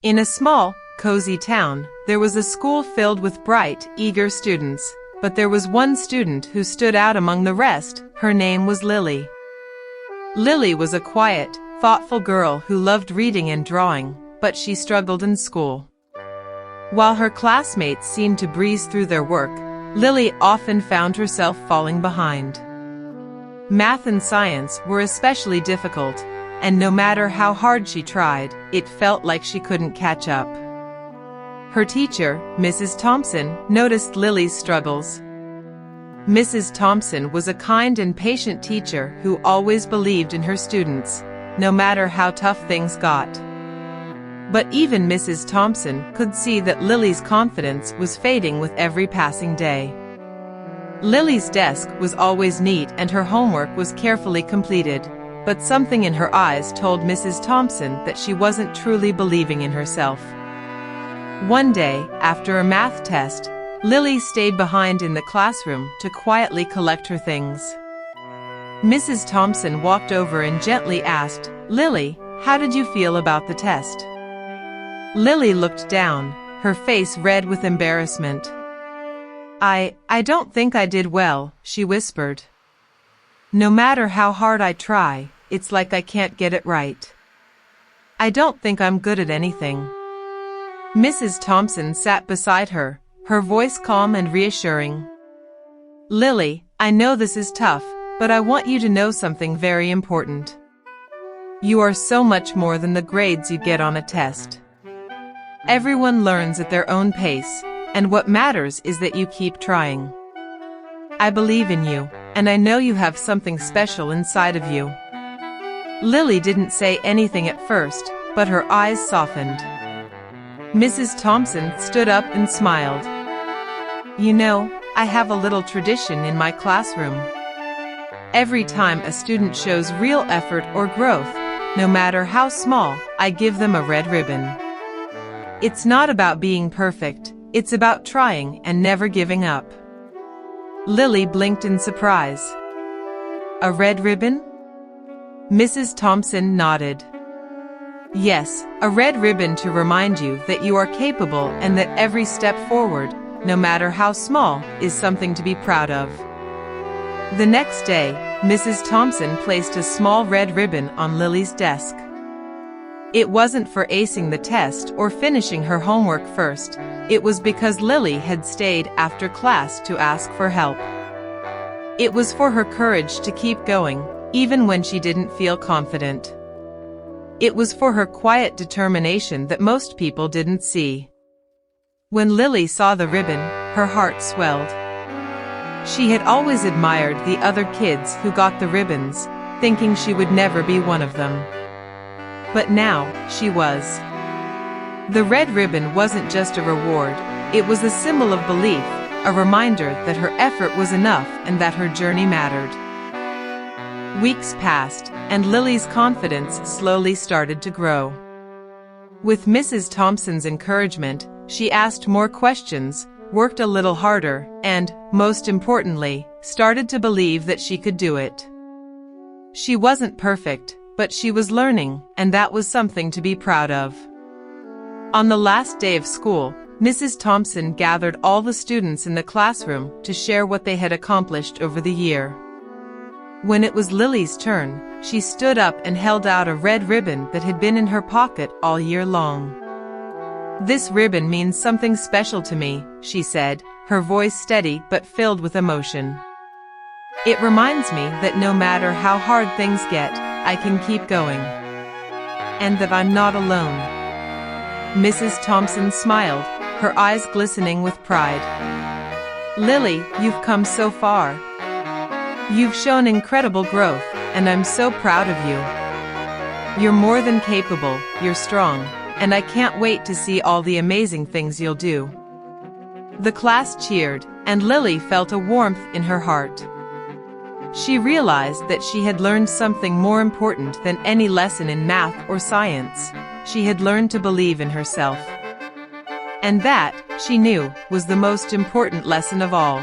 In a small, cozy town, there was a school filled with bright, eager students, but there was one student who stood out among the rest. Her name was Lily. Lily was a quiet, thoughtful girl who loved reading and drawing, but she struggled in school. While her classmates seemed to breeze through their work, Lily often found herself falling behind. Math and science were especially difficult, and no matter how hard she tried, it felt like she couldn't catch up. Her teacher, Mrs. Thompson, noticed Lily's struggles. Mrs. Thompson was a kind and patient teacher who always believed in her students, no matter how tough things got. But even Mrs. Thompson could see that Lily's confidence was fading with every passing day. Lily's desk was always neat and her homework was carefully completed, but something in her eyes told Mrs. Thompson that she wasn't truly believing in herself. One day, after a math test, Lily stayed behind in the classroom to quietly collect her things. Mrs. Thompson walked over and gently asked, "Lily, how did you feel about the test?" Lily looked down, her face red with embarrassment. I don't think I did well," she whispered. "No matter how hard I try, it's like I can't get it right. I don't think I'm good at anything." Mrs. Thompson sat beside her, her voice calm and reassuring. "Lily, I know this is tough, but I want you to know something very important. You are so much more than the grades you get on a test. Everyone learns at their own pace, and what matters is that you keep trying. I believe in you, and I know you have something special inside of you." Lily didn't say anything at first, but her eyes softened. Mrs. Thompson stood up and smiled. "You know, I have a little tradition in my classroom. Every time a student shows real effort or growth, no matter how small, I give them a red ribbon. It's not about being perfect, it's about trying and never giving up." Lily blinked in surprise. "A red ribbon?" Mrs. Thompson nodded. "Yes, a red ribbon to remind you that you are capable and that every step forward, no matter how small, is something to be proud of." The next day, Mrs. Thompson placed a small red ribbon on Lily's desk. It wasn't for acing the test or finishing her homework first, it was because Lily had stayed after class to ask for help. It was for her courage to keep going, even when she didn't feel confident. It was for her quiet determination that most people didn't see. When Lily saw the ribbon, her heart swelled. She had always admired the other kids who got the ribbons, thinking she would never be one of them. But now, she was. The red ribbon wasn't just a reward, it was a symbol of belief, a reminder that her effort was enough and that her journey mattered. Weeks passed, and Lily's confidence slowly started to grow. With Mrs. Thompson's encouragement, she asked more questions, worked a little harder, and, most importantly, started to believe that she could do it. She wasn't perfect, but she was learning, and that was something to be proud of. On the last day of school, Mrs. Thompson gathered all the students in the classroom to share what they had accomplished over the year. When it was Lily's turn, she stood up and held out a red ribbon that had been in her pocket all year long. "This ribbon means something special to me," she said, her voice steady but filled with emotion. "It reminds me that no matter how hard things get, I can keep going. And that I'm not alone." Mrs. Thompson smiled, her eyes glistening with pride. "Lily, you've come so far. You've shown incredible growth, and I'm so proud of you. You're more than capable, you're strong, and I can't wait to see all the amazing things you'll do." The class cheered, and Lily felt a warmth in her heart. She realized that she had learned something more important than any lesson in math or science. She had learned to believe in herself. And that, she knew, was the most important lesson of all.